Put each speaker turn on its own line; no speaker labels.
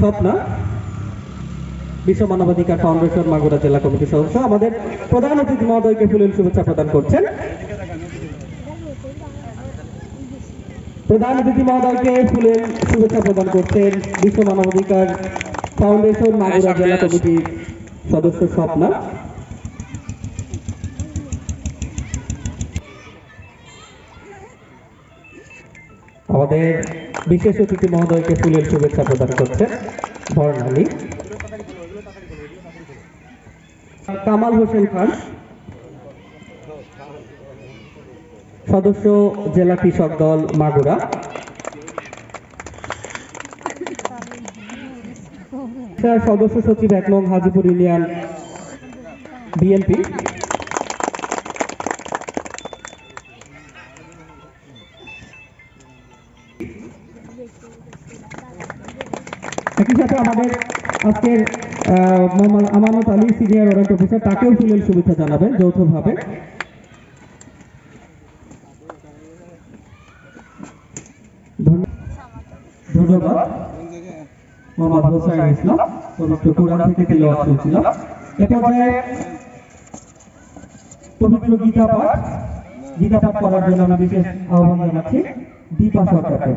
স্বপ্না, বিশ্ব মানবাধিকার ফাউন্ডেশন মাগুরা জেলা কমিটির সদস্য, আমাদের প্রধান অতিথি মহোদয়কে ফুলেল শুভেচ্ছা প্রদান করছেন। প্রধান অতিথি মহোদয়কে ফুলেল শুভেচ্ছা প্রদান করছেন বিশ্ব মানবাধিকার ফাউন্ডেশন মাগুরা জেলা কমিটির সদস্য স্বপ্না। আমাদের বিশেষ অতিথি মহোদয়কে ফুলের শুভেচ্ছা প্রদান করছেন বর্ণালী। কামাল হোসেন খান, সদস্য জেলা কৃষক দল মাগুরা। সদস্য সচিব ১ নং হাজিপুর ইউনিয়ন বিএনপি। একই সাথে আমাদের আজকের মোহাম্মদ আমানত আলী সিনিয়র ওয়ারেন্ট অফিসার, তাকেও ফুলেল শুভেচ্ছা জানাবেন যৌথভাবে। ধন্যবাদ। মোহাম্মদ হোসাইন ইসলাম, পবিত্র কোরআন থেকে তিলাওয়াত চলছিল। এ পর্যায়ে পবিত্র গীতা পাঠ করার জন্য আমি বিশেষ আহ্বান জানাচ্ছি দীপা সরকারকে।